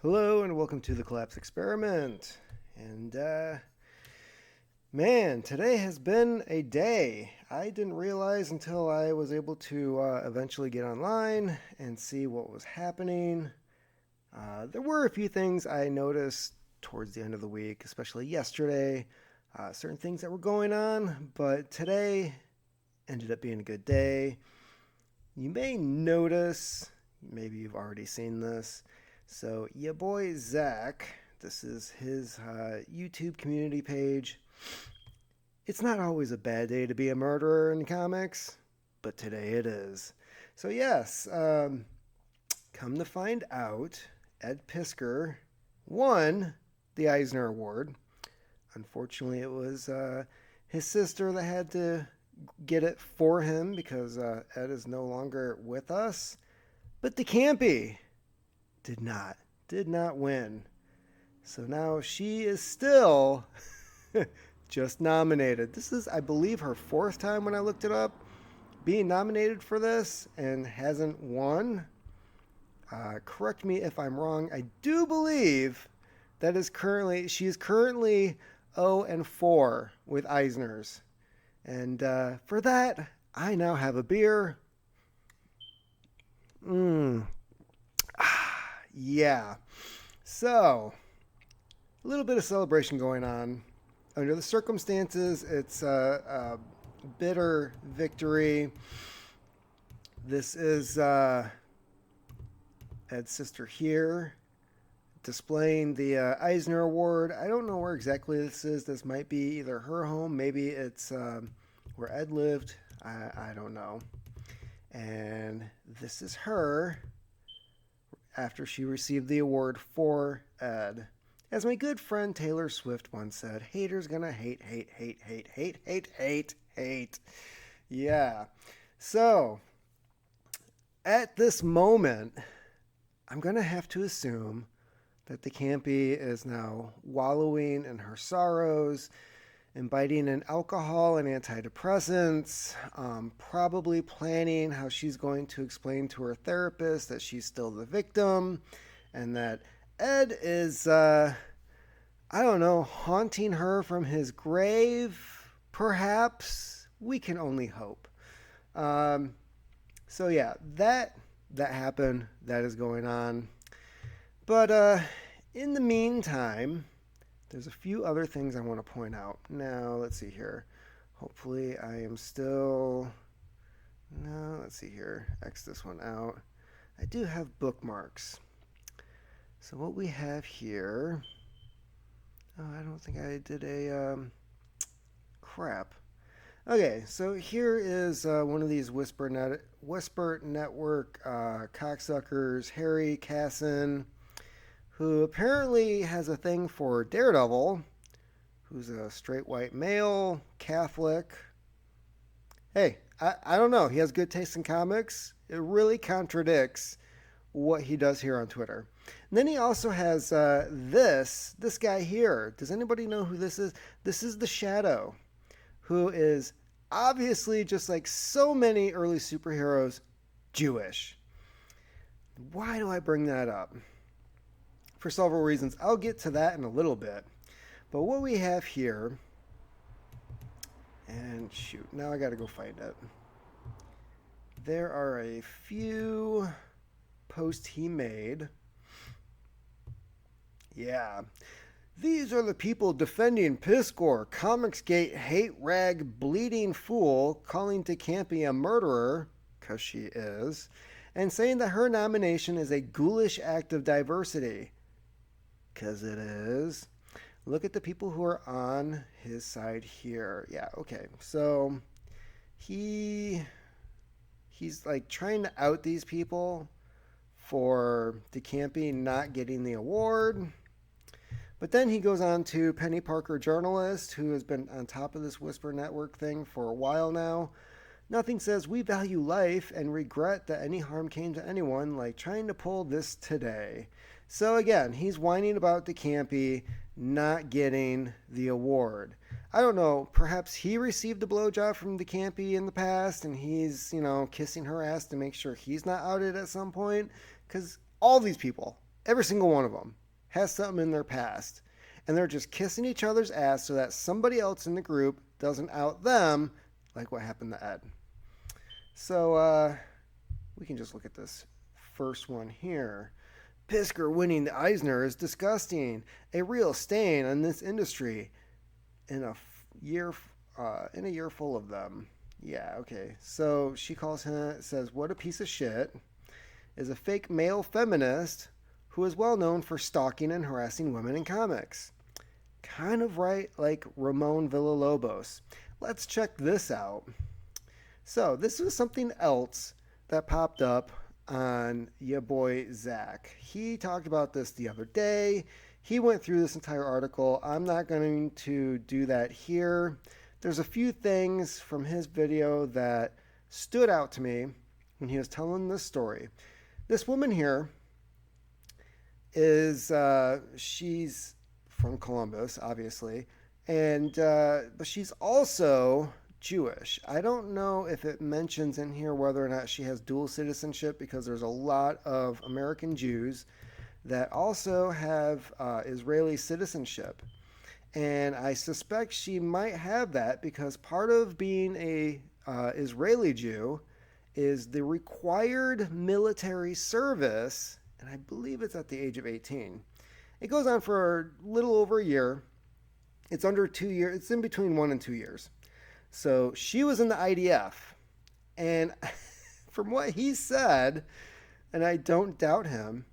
Hello and welcome to the Collapse Experiment. And man, today has been a day. I didn't realize until I was able to eventually get online and see what was happening. There were a few things I noticed towards the end of the week, especially yesterday. Certain things that were going on, but today ended up being a good day. You may notice, maybe you've already seen this. So, your boy Zach, this is his YouTube community page. It's not always a bad day to be a murderer in comics, but today it is. So, yes, come to find out, Ed Piskor won the Eisner Award. Unfortunately, it was his sister that had to get it for him because Ed is no longer with us. But the Campy did not win. So now she is still just nominated. This is, I believe, her fourth time when I looked it up being nominated for this and hasn't won. Correct me if I'm wrong. I do believe she is currently 0-4 with Eisner's. And for that, I now have a beer. Yeah. So, a little bit of celebration going on. Under the circumstances, it's a bitter victory. This is Ed's sister here displaying the Eisner Award. I don't know where exactly this is. This might be either her home, maybe it's where Ed lived. I don't know. And this is her after she received the award for Ed. As my good friend Taylor Swift once said, haters gonna hate, hate, hate, hate, hate, hate, hate, hate. Yeah. So, at this moment, I'm gonna have to assume that the Campy is now wallowing in her sorrows, imbibing in alcohol and antidepressants, probably planning how she's going to explain to her therapist that she's still the victim and that Ed is, I don't know, haunting her from his grave, perhaps. We can only hope. So yeah, that happened. That is going on. But in the meantime, there's a few other things I want to point out. Now, let's see here. Hopefully, I am still. No, let's see here. X this one out. I do have bookmarks. So, what we have here. Oh, I don't think I did a. Crap. Okay, so here is one of these Whisper Network cocksuckers, Harry Casson, who apparently has a thing for Daredevil, who's a straight white male, Catholic. Hey, I don't know. He has good taste in comics. It really contradicts what he does here on Twitter. And then he also has this guy here. Does anybody know who this is? This is the Shadow, who is obviously, just like so many early superheroes, Jewish. Why do I bring that up? For several reasons. I'll get to that in a little bit. But what we have here, and shoot, now I gotta go find it. There are a few posts he made. Yeah. These are the people defending Piskor, Comicsgate hate rag bleeding fool, calling DeCampi a murderer, because she is, and saying that her nomination is a ghoulish act of diversity, because it is. Look at the people who are on his side here. Yeah, okay. So he's like trying to out these people for DeCampi not getting the award. But then he goes on to Penny Parker, journalist, who has been on top of this Whisper Network thing for a while now. Nothing says we value life and regret that any harm came to anyone like trying to pull this today. So again, he's whining about DeCampi not getting the award. I don't know, perhaps he received a blowjob from DeCampi in the past and he's, kissing her ass to make sure he's not outed at some point. Because all these people, Every single one of them has something in their past. And they're just kissing each other's ass so that somebody else in the group doesn't out them, like what happened to Ed. So we can just look at this first one here. Piskor winning the Eisner is disgusting. A real stain on this industry in a year full of them. Yeah, okay. So she calls him, says, "What a piece of shit." Is a fake male feminist who is well known for stalking and harassing women in comics. Kind of right like Ramon Villalobos. Let's check this out. So this was something else that popped up on your boy Zach. He talked about this the other day. He went through this entire article. I'm not going to do that here. There's a few things from his video that stood out to me when he was telling this story. This woman here is, she's from Columbus, obviously, and but she's also Jewish. I don't know if it mentions in here whether or not she has dual citizenship, because there's a lot of American Jews that also have Israeli citizenship. And I suspect she might have that because part of being a Israeli Jew is the required military service, and I believe it's at the age of 18. It goes on for a little over a year. It's under 2 years. It's in between 1 and 2 years. So she was in the IDF. And from what he said, and I don't doubt him,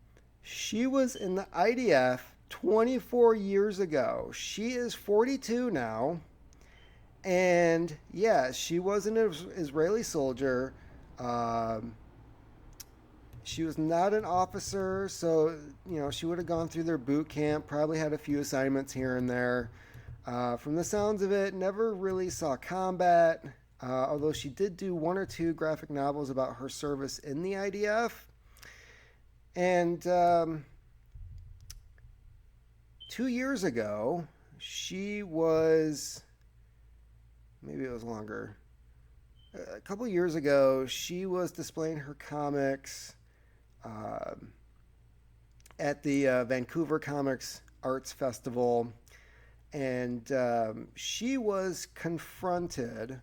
she was in the IDF 24 years ago. She is 42 now. And yeah, she was an Israeli soldier. She was not an officer, so she would have gone through their boot camp, probably had a few assignments here and there. From the sounds of it, never really saw combat, although she did do 1 or 2 graphic novels about her service in the IDF. And 2 years ago, she was, maybe it was longer, a couple years ago, she was displaying her comics at the Vancouver Comics Arts Festival, and she was confronted.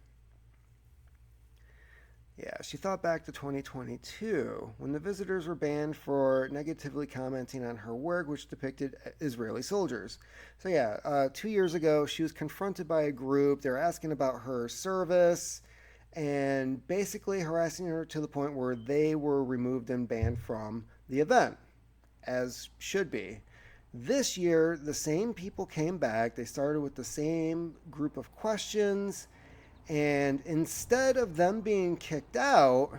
Yeah, she thought back to 2022 when the visitors were banned for negatively commenting on her work, which depicted Israeli soldiers. So yeah, 2 years ago, she was confronted by a group. They were asking about her service and basically harassing her to the point where they were removed and banned from the event, as should be. This year, the same people came back. They started with the same group of questions, and instead of them being kicked out,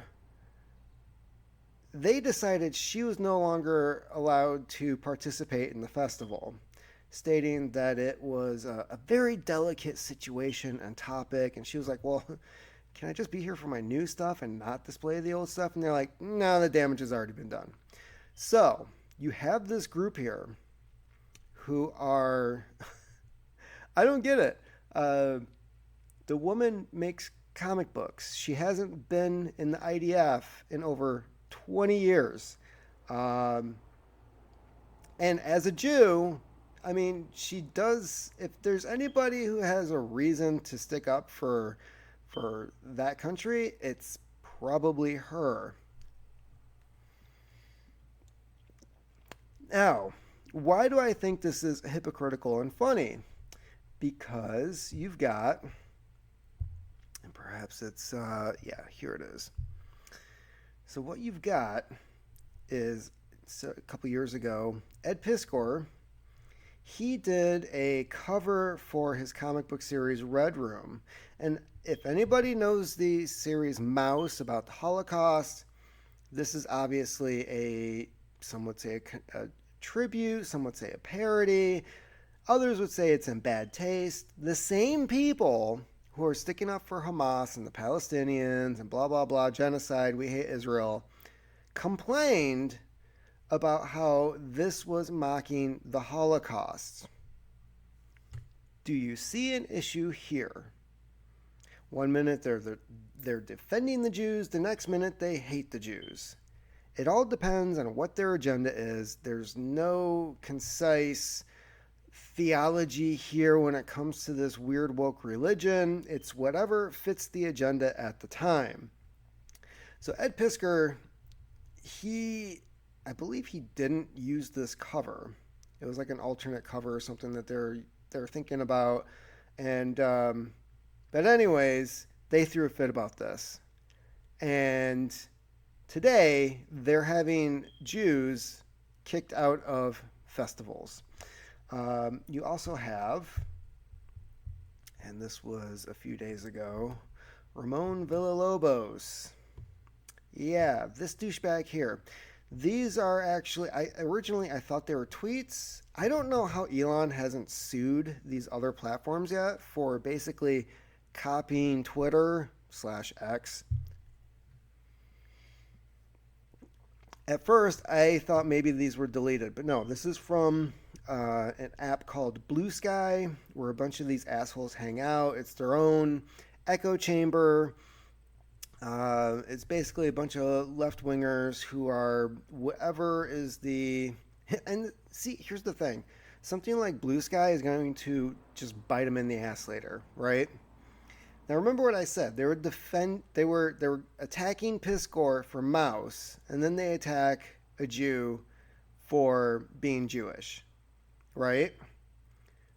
they decided she was no longer allowed to participate in the festival, stating that it was a very delicate situation and topic. And she was like, well, can I just be here for my new stuff and not display the old stuff? And they're like, no, the damage has already been done. So you have this group here who are, I don't get it. The woman makes comic books. She hasn't been in the IDF in over 20 years. And as a Jew, I mean, she does, if there's anybody who has a reason to stick up for that country, it's probably her. Now, why do I think this is hypocritical and funny? Because you've got, and perhaps it's, yeah, here it is. So what you've got is, a couple years ago, Ed Piskor, he did a cover for his comic book series Red Room. And if anybody knows the series Mouse about the Holocaust, this is obviously some would say a tribute, some would say a parody, others would say it's in bad taste. The same people who are sticking up for Hamas and the Palestinians and blah, blah, blah, genocide, we hate Israel, complained about how this was mocking the Holocaust. Do you see an issue here? 1 minute they're defending the Jews, the next minute they hate the Jews. It all depends on what their agenda is. There's no concise theology here when it comes to this weird woke religion. It's whatever fits the agenda at the time. So Ed Piskor, I believe he didn't use this cover. It was like an alternate cover or something that they're thinking about. And but anyways, they threw a fit about this. And today they're having Jews kicked out of festivals. You also have, and this was a few days ago, Ramon Villalobos. Yeah, this douchebag here. These are actually, I thought they were tweets. I don't know how Elon hasn't sued these other platforms yet for basically copying Twitter slash X. At first, I thought maybe these were deleted, but no, this is from an app called Blue Sky, where a bunch of these assholes hang out. It's their own echo chamber. It's basically a bunch of left wingers who are whatever is the. And see, here's the thing: something like Blue Sky is going to just bite them in the ass later, right? Now remember what I said. They were attacking Piskor for mouse, and then they attack a Jew for being Jewish, right?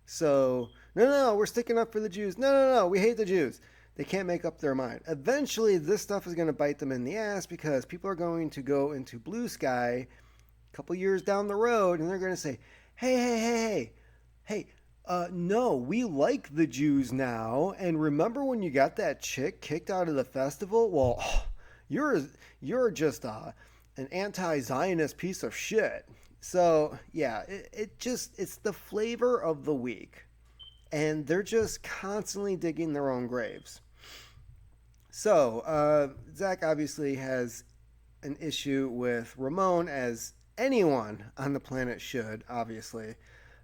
So no, we're sticking up for the Jews. No, we hate the Jews. They can't make up their mind. Eventually, this stuff is going to bite them in the ass because people are going to go into Blue Sky a couple years down the road, and they're going to say, hey, no, we like the Jews now. And remember when you got that chick kicked out of the festival? Well, you're just an anti-Zionist piece of shit. So yeah, it's the flavor of the week, and they're just constantly digging their own graves. So Zach obviously has an issue with Ramon, as anyone on the planet should, obviously.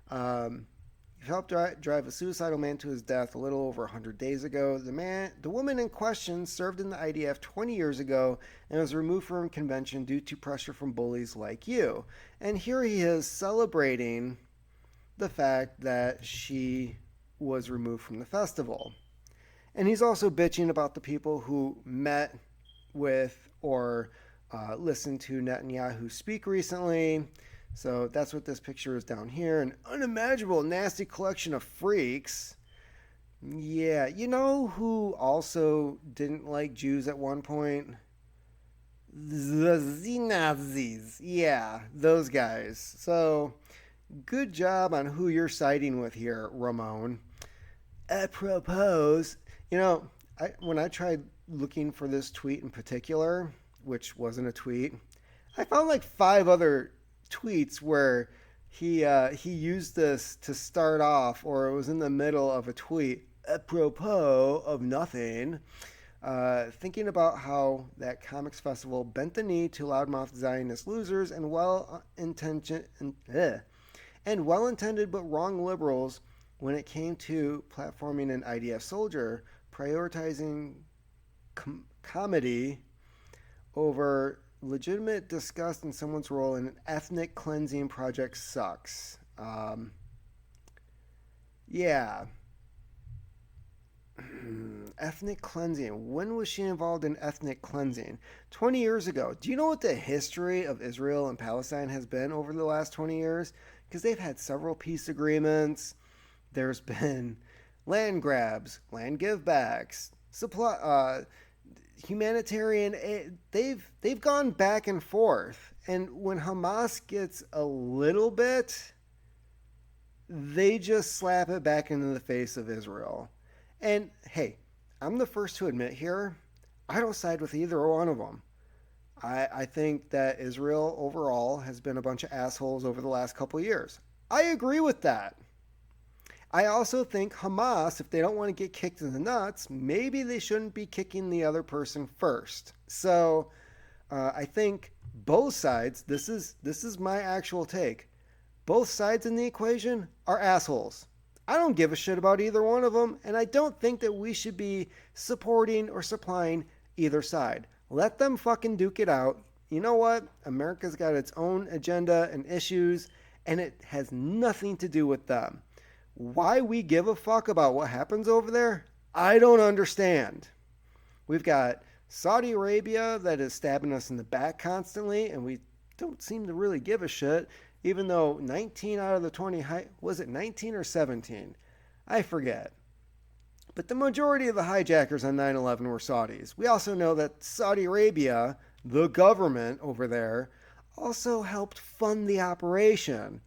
He helped drive a suicidal man to his death a little over 100 days ago. The woman in question served in the IDF 20 years ago and was removed from convention due to pressure from bullies like you. And here he is celebrating the fact that she was removed from the festival. And he's also bitching about the people who met with or listened to Netanyahu speak recently. So that's what this picture is down here. An unimaginable, nasty collection of freaks. Yeah, you know who also didn't like Jews at one point? The Nazis. Yeah, those guys. So good job on who you're siding with here, Ramon. Apropos, when I tried looking for this tweet in particular, which wasn't a tweet, I found like 5 other tweets where he used this to start off, or it was in the middle of a tweet, apropos of nothing, thinking about how that comics festival bent the knee to loudmouth Zionist losers and well-intended but wrong liberals when it came to platforming an IDF soldier, prioritizing comedy over legitimate disgust in someone's role in an ethnic cleansing project sucks. Yeah. Ethnic cleansing. When was she involved in ethnic cleansing? 20 years ago. Do you know what the history of Israel and Palestine has been over the last 20 years? Because they've had several peace agreements. There's been land grabs, land givebacks, humanitarian aid. They've gone back and forth, and when Hamas gets a little bit, they just slap it back into the face of Israel. And hey, I'm the first to admit here, I don't side with either one of them. I think that Israel overall has been a bunch of assholes over the last couple of years. I agree with that. I also think Hamas, if they don't want to get kicked in the nuts, maybe they shouldn't be kicking the other person first. So I think both sides, this is my actual take, both sides in the equation are assholes. I don't give a shit about either one of them, and I don't think that we should be supporting or supplying either side. Let them fucking duke it out. you know what? America's got its own agenda and issues, and it has nothing to do with them. Why we give a fuck about what happens over there, I don't understand. We've got Saudi Arabia that is stabbing us in the back constantly, and we don't seem to really give a shit, even though 19 out of the 20, was it 19 or 17? I forget. But the majority of the hijackers on 9/11 were Saudis. We also know that Saudi Arabia, the government over there, also helped fund the operation.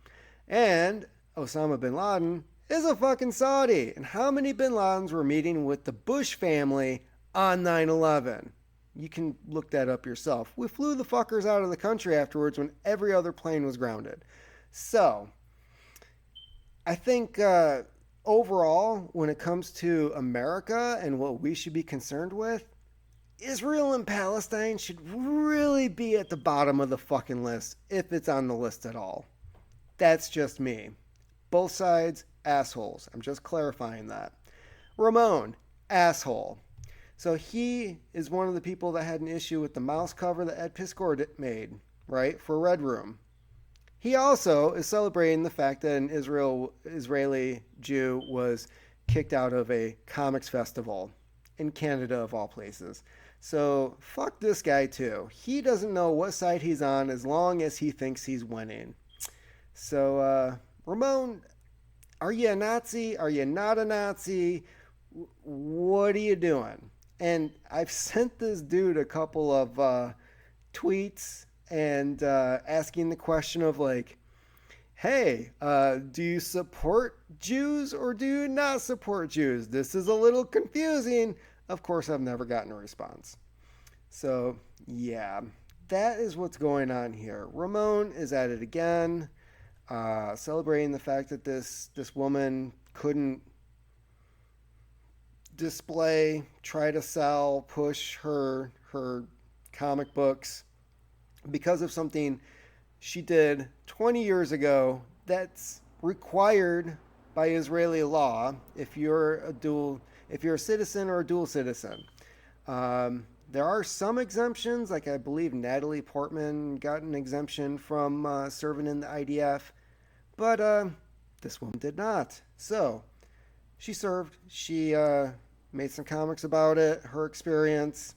And Osama bin Laden is a fucking Saudi. And how many bin Ladens were meeting with the Bush family on 9/11? You can look that up yourself. We flew the fuckers out of the country afterwards when every other plane was grounded. So, I think overall, when it comes to America and what we should be concerned with, Israel and Palestine should really be at the bottom of the fucking list, if it's on the list at all. That's just me. Both sides, assholes. I'm just clarifying that. Ramon, asshole. So he is one of the people that had an issue with the mouse cover that Ed Piskor made, right, for Red Room. He also is celebrating the fact that an Israeli Jew was kicked out of a comics festival in Canada, of all places. So fuck this guy too. He doesn't know what side he's on as long as he thinks he's winning. So, Ramon, are you a Nazi? Are you not a Nazi? What are you doing? And I've sent this dude a couple of tweets and asking the question of like, hey, do you support Jews or do you not support Jews? This is a little confusing. Of course, I've never gotten a response. So, yeah, that is what's going on here. Ramon is at it again, celebrating the fact that this woman couldn't display, try to sell, push her comic books because of something she did 20 years ago that's required by Israeli law if you're a citizen or a dual citizen. There are some exemptions, like I believe Natalie Portman got an exemption from serving in the IDF, but this woman did not. So she served. She made some comics about it, her experience,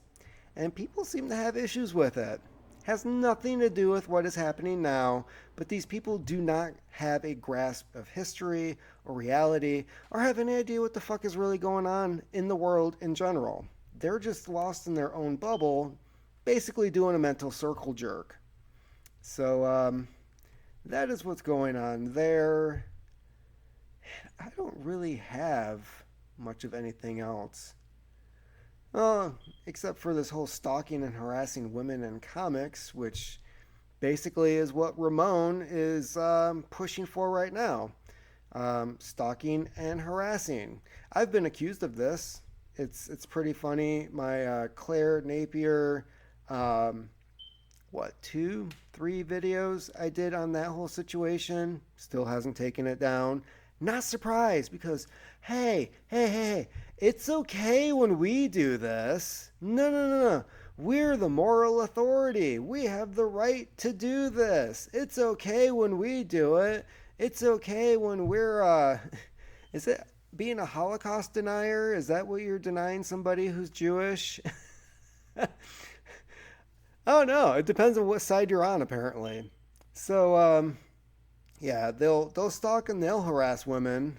and people seem to have issues with it. Has nothing to do with what is happening now, but these people do not have a grasp of history or reality or have any idea what the fuck is really going on in the world in general. They're just lost in their own bubble, basically doing a mental circle jerk. So that is what's going on there. I don't really have much of anything else. Except for this whole stalking and harassing women in comics, which basically is what Ramon is pushing for right now. Stalking and harassing. I've been accused of this. It's pretty funny. My Claire Napier, 2, 3 videos I did on that whole situation. Still hasn't taken it down. Not surprised because, hey, it's okay when we do this. No. We're the moral authority. We have the right to do this. It's okay when we do it. It's okay when we're, is it being a Holocaust denier? Is that what you're denying somebody who's Jewish? Oh no, it depends on what side you're on apparently. So, yeah, they'll stalk and they'll harass women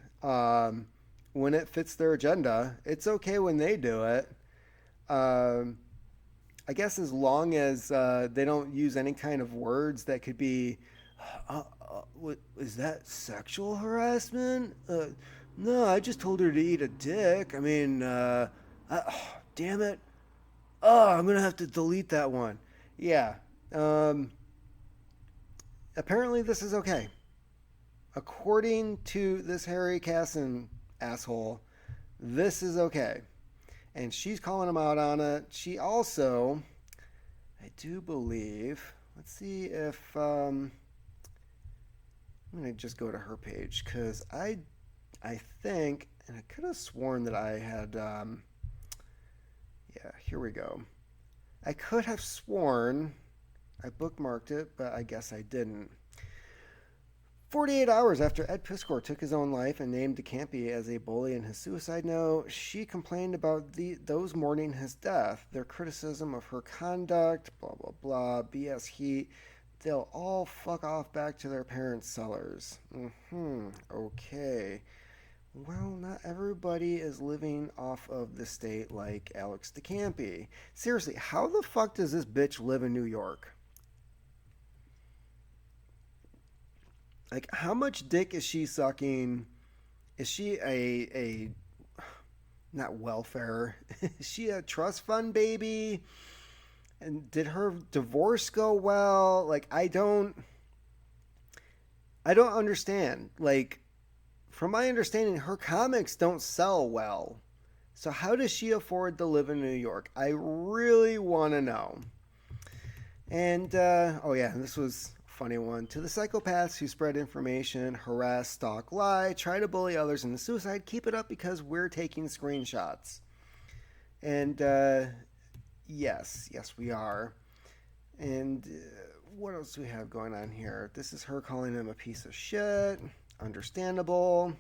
when it fits their agenda. It's okay when they do it. I guess as long as they don't use any kind of words that could be, is that sexual harassment? No, I just told her to eat a dick. I mean, damn it. Oh, I'm gonna have to delete that one. Yeah. Apparently this is okay. According to this Harry Casson asshole, this is okay. And she's calling him out on it. She also, I do believe, let's see if, I'm going to just go to her page because I think, and I could have sworn that I had, yeah, here we go. I could have sworn I bookmarked it, but I guess I didn't. 48 hours after Ed Piskor took his own life and named DeCampi as a bully in his suicide note, she complained about those mourning his death, their criticism of her conduct, blah, blah, blah, BS heat. They'll all fuck off back to their parents' cellars. Okay. Well, not everybody is living off of the state like Alex DeCampi. Seriously, how the fuck does this bitch live in New York? Like, how much dick is she sucking? Is she a not welfare? Is she a trust fund baby? And did her divorce go well? Like, I don't understand. Like, from my understanding, her comics don't sell well. So how does she afford to live in New York? I really want to know. And oh yeah, this was a funny one. To the psychopaths who spread information, harass, stalk, lie, try to bully others into suicide, keep it up because we're taking screenshots. And yes, we are. And what else do we have going on here? This is her calling him a piece of shit. Understandable.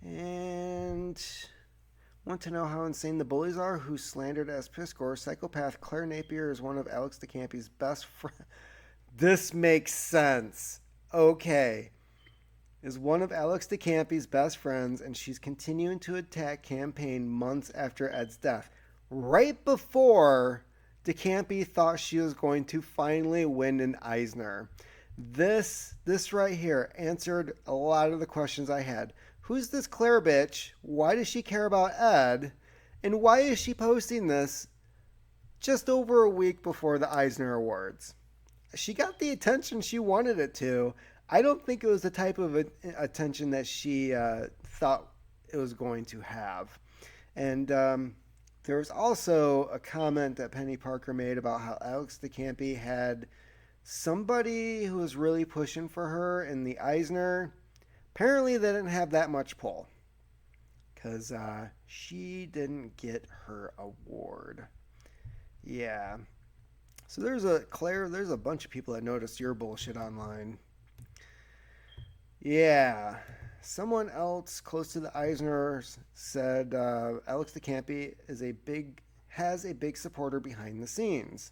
And want to know how insane the bullies are who slandered as Piskor? Psychopath Claire Napier is one of Alex DeCampi's best friends. This makes sense. Okay. Is one of Alex DeCampi's best friends, and she's continuing to attack campaign months after Ed's death. Right before DeCampi thought she was going to finally win an Eisner. This right here answered a lot of the questions I had. Who's this Claire bitch? Why does she care about Ed? And why is she posting this just over a week before the Eisner Awards? She got the attention she wanted it to. I don't think it was the type of attention that she thought it was going to have. And there was also a comment that Penny Parker made about how Alex DeCampi had somebody who was really pushing for her in the Eisner. Apparently they didn't have that much pull because she didn't get her award. Yeah. So there's a bunch of people that noticed your bullshit online. Yeah. Someone else close to the Eisners said Alex DeCampi has a big supporter behind the scenes.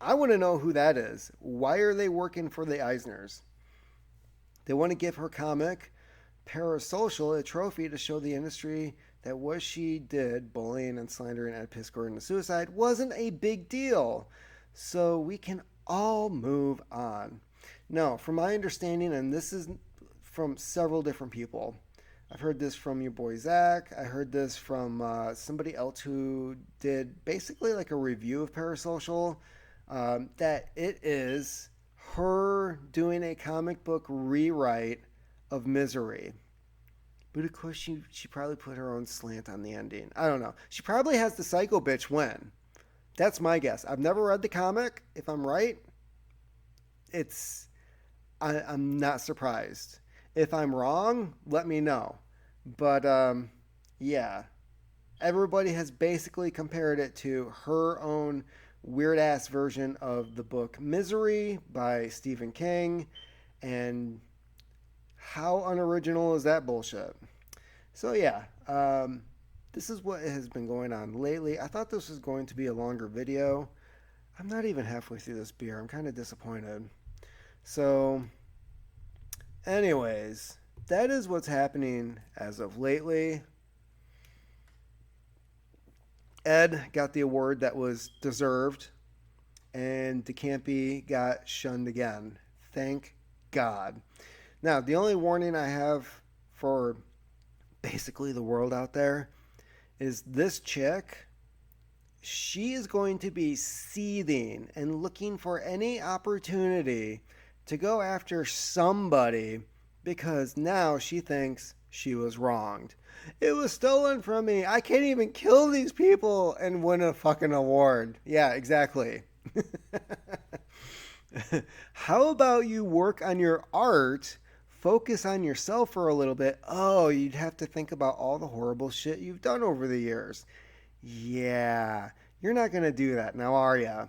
I want to know who that is. Why are they working for the Eisners? They want to give her comic, Parasocial, a trophy to show the industry that what she did, bullying and slandering Ed Piskor into suicide, wasn't a big deal. So we can all move on. No, from my understanding, and this is from several different people. I've heard this from your boy Zach. I heard this from somebody else who did basically like a review of Parasocial. That it is her doing a comic book rewrite of Misery. But of course, she probably put her own slant on the ending. I don't know. She probably has the psycho bitch win. That's my guess. I've never read the comic. If I'm right, I'm not surprised. If I'm wrong, let me know. But yeah, everybody has basically compared it to her own weird ass version of the book Misery by Stephen King. And how unoriginal is that bullshit? So yeah, this is what has been going on lately. I thought this was going to be a longer video. I'm not even halfway through this beer. I'm kind of disappointed. So anyways, that is what's happening as of lately. Ed got the award that was deserved, and DeCampi got shunned again. Thank God. Now, the only warning I have for basically the world out there is this chick, she is going to be seething and looking for any opportunity to go after somebody because now she thinks she was wronged. It was stolen from me. I can't even kill these people and win a fucking award. Yeah, exactly. How about you work on your art, focus on yourself for a little bit? Oh, you'd have to think about all the horrible shit you've done over the years. Yeah, you're not going to do that now, are ya?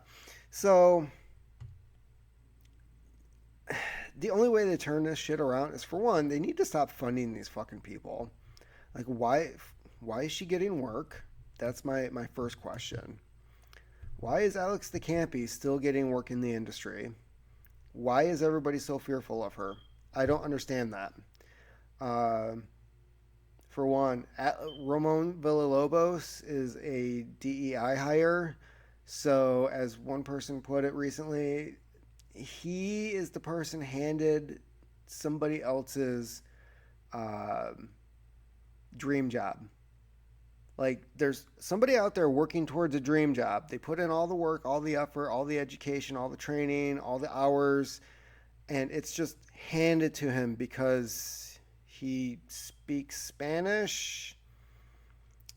So the only way to turn this shit around is, for one, they need to stop funding these fucking people. Like, why is she getting work? That's my first question. Why is Alex the Campy still getting work in the industry? Why is everybody so fearful of her? I don't understand that. Uh, for one, Ramon Villalobos is a DEI hire. So, as one person put it recently, he is the person handed somebody else's uh, dream job. Like, there's somebody out there working towards a dream job. They put in all the work, all the effort, all the education, all the training, all the hours, and it's just handed to him because he speaks Spanish,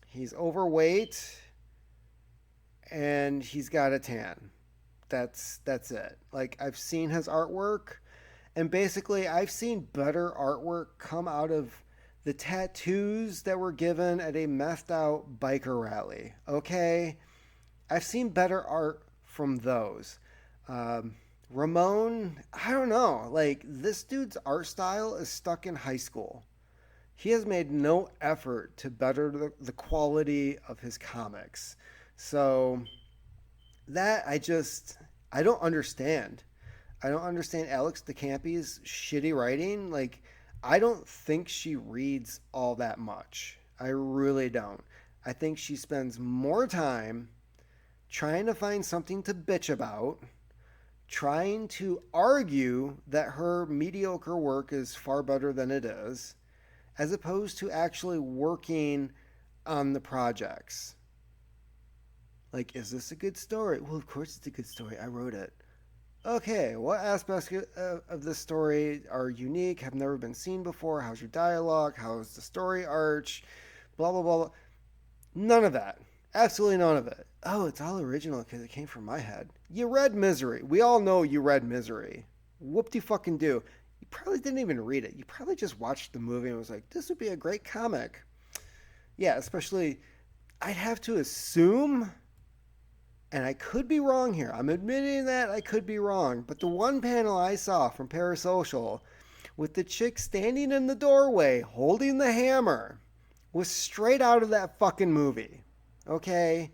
he's overweight, and he's got a tan. That's it. Like, I've seen his artwork, and basically I've seen better artwork come out of the tattoos that were given at a methed out biker rally. Okay, I've seen better art from those. Um, Ramon, I don't know. Like, this dude's art style is stuck in high school. He has made no effort to better the quality of his comics. So that I don't understand. I don't understand Alex DeCampi's shitty writing. Like, I don't think she reads all that much. I really don't. I think she spends more time trying to find something to bitch about, trying to argue that her mediocre work is far better than it is, as opposed to actually working on the projects. Like, is this a good story? Well, of course it's a good story. I wrote it. Okay, what aspects of this story are unique, have never been seen before? How's your dialogue? How's the story arch? Blah, blah, blah, blah. None of that. Absolutely none of it. Oh, it's all original because it came from my head. You read Misery. We all know you read Misery. Whoop de fucking do. You probably didn't even read it. You probably just watched the movie and was like, this would be a great comic. Yeah, especially, I'd have to assume, and I could be wrong here. I'm admitting that I could be wrong. But the one panel I saw from Parasocial with the chick standing in the doorway holding the hammer was straight out of that fucking movie. Okay?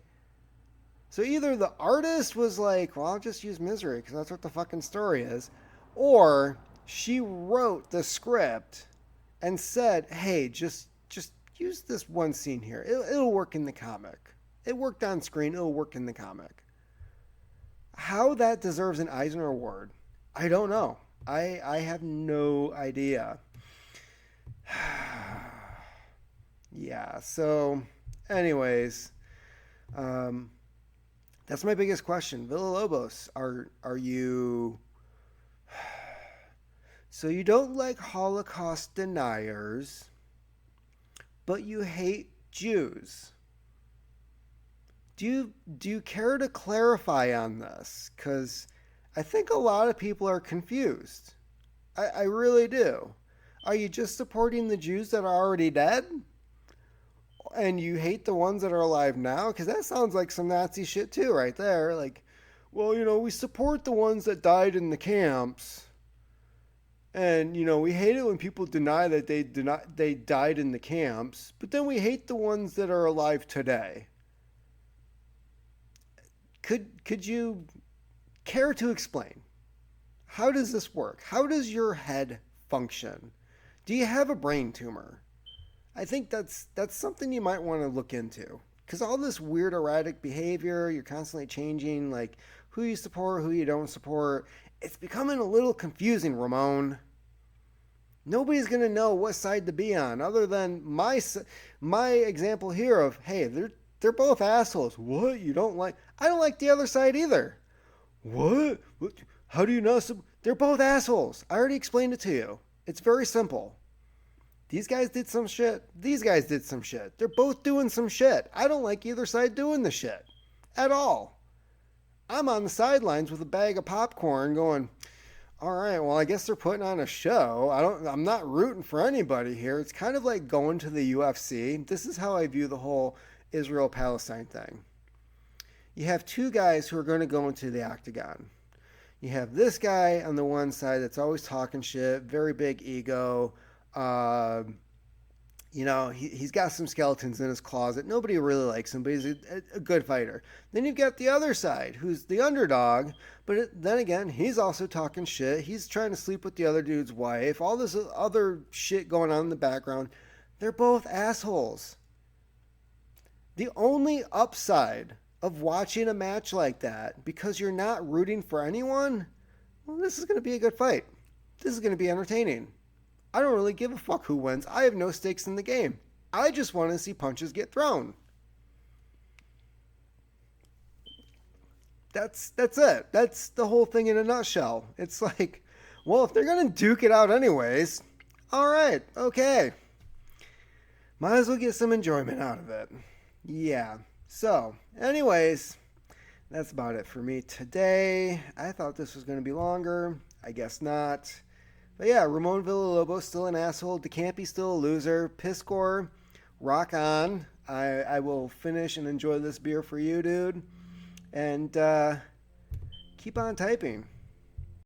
So either the artist was like, well, I'll just use Misery because that's what the fucking story is, or she wrote the script and said, hey, just use this one scene here. It'll work in the comic. It worked on screen. It'll work in the comic. How that deserves an Eisner Award, I don't know. I have no idea. Yeah, so anyways, um, that's my biggest question. Villalobos, are you, so you don't like Holocaust deniers, but you hate Jews? Do you care to clarify on this? Because I think a lot of people are confused. I really do. Are you just supporting the Jews that are already dead? And you hate the ones that are alive now? Because that sounds like some Nazi shit too, right there. Like, well, we support the ones that died in the camps. And, we hate it when people deny that they died in the camps. But then we hate the ones that are alive today. Could you care to explain? How does this work? How does your head function? Do you have a brain tumor? I think that's something you might want to look into. Because all this weird erratic behavior, you're constantly changing, like who you support, who you don't support. It's becoming a little confusing, Ramon. Nobody's gonna know what side to be on, other than my example here of, hey, they're both assholes. What? You don't like? I don't like the other side either. What? How do you know? They're both assholes. I already explained it to you. It's very simple. These guys did some shit. These guys did some shit. They're both doing some shit. I don't like either side doing the shit at all. I'm on the sidelines with a bag of popcorn going, all right, well, I guess they're putting on a show. I'm not rooting for anybody here. It's kind of like going to the UFC. This is how I view the whole Israel-Palestine thing. you have two guys who are going to go into the octagon. You have this guy on the one side that's always talking shit, very big ego. Uh, he's got some skeletons in his closet. Nobody really likes him, but he's a good fighter. Then you've got the other side, who's the underdog, but then again, he's also talking shit. He's trying to sleep with the other dude's wife, all this other shit going on in the background. They're both assholes. The only upside of watching a match like that, because you're not rooting for anyone, well, this is going to be a good fight. This is going to be entertaining. I don't really give a fuck who wins. I have no stakes in the game. I just want to see punches get thrown. That's it. That's the whole thing in a nutshell. It's like, well, if they're going to duke it out anyways, all right, okay. Might as well get some enjoyment out of it. Yeah. So, anyways, that's about it for me today. I thought this was going to be longer. I guess not. But yeah, Ramon Villalobos still an asshole. DeCampi still a loser. Piskor, rock on. I will finish and enjoy this beer for you, dude. And keep on typing.